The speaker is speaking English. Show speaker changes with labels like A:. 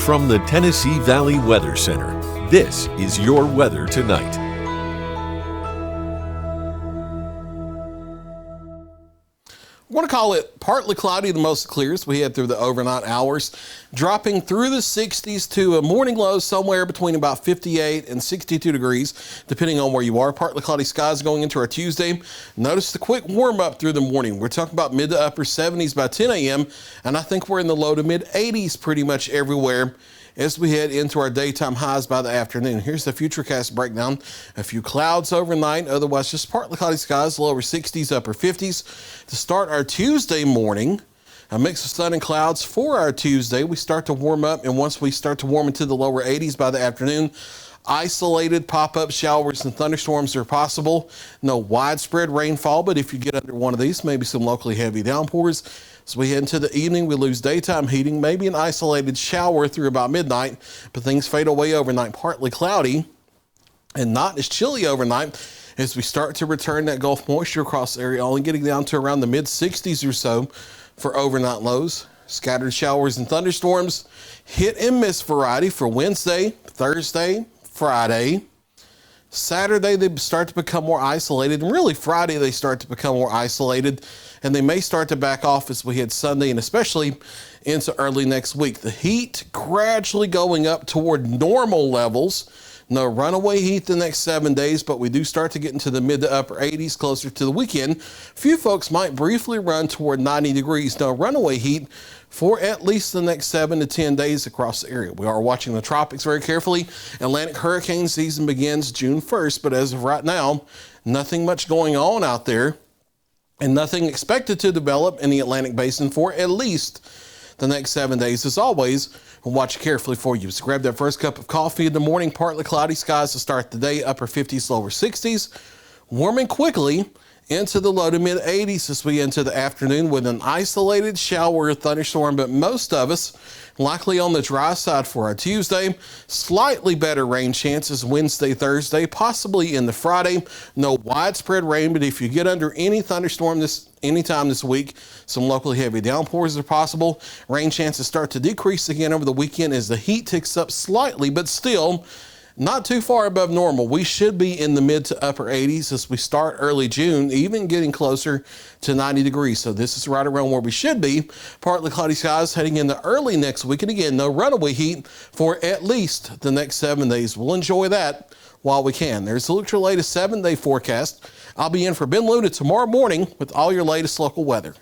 A: From the Tennessee Valley Weather Center, this is your weather tonight.
B: I want to call it partly cloudy, the most clear as we head through the overnight hours, dropping through the 60s to a morning low somewhere between about 58 and 62 degrees, depending on where you are. Partly cloudy skies going into our Tuesday. Notice the quick warm up through the morning. We're talking about mid to upper 70s by 10 a.m., and I think we're in the low to mid 80s pretty much everywhere as we head into our daytime highs by the afternoon. Here's the Futurecast breakdown. A few clouds overnight, otherwise just partly cloudy skies, lower 60s, upper 50s. To start our Tuesday morning, a mix of sun and clouds for our Tuesday. We start to warm up, and once we start to warm into the lower 80s by the afternoon, isolated pop-up showers and thunderstorms are possible. No widespread rainfall, but if you get under one of these, maybe some locally heavy downpours. As we head into the evening, we lose daytime heating, maybe an isolated shower through about midnight, but things fade away overnight, partly cloudy and not as chilly overnight as we start to return that Gulf moisture across the area, only getting down to around the mid-60s or so for overnight lows. Scattered showers and thunderstorms, hit and miss variety for Wednesday, Thursday, Friday. Saturday, they start to become more isolated, and really Friday, they start to become more isolated, and they may start to back off as we hit Sunday and especially into early next week. The heat gradually going up toward normal levels. No runaway heat the next 7 days, but we do start to get into the mid to upper 80s closer to the weekend. Few folks might briefly run toward 90 degrees. No runaway heat for at least the next 7 to 10 days across the area. We are watching the tropics very carefully. Atlantic hurricane season begins June 1st, but as of right now, nothing much going on out there and nothing expected to develop in the Atlantic basin for at least the next 7 days. As always, we'll watch carefully for you. So grab that first cup of coffee in the morning. Partly cloudy skies to start the day, upper 50s, lower 60s. Warming quickly into the low to mid 80s as we into the afternoon with an isolated shower or thunderstorm, but most of us likely on the dry side for our Tuesday. Slightly better rain chances Wednesday, Thursday, possibly in the Friday. No widespread rain, but if you get under any thunderstorm anytime this week, some locally heavy downpours are possible. Rain chances start to decrease again over the weekend as the heat ticks up slightly, but still not too far above normal. We should be in the mid to upper 80s as we start early June, even getting closer to 90 degrees. So this is right around where we should be. Partly cloudy skies heading into early next week. And again, no runaway heat for at least the next 7 days. We'll enjoy that while we can. There's a look at your latest 7-day forecast. I'll be in for Ben Luna tomorrow morning with all your latest local weather.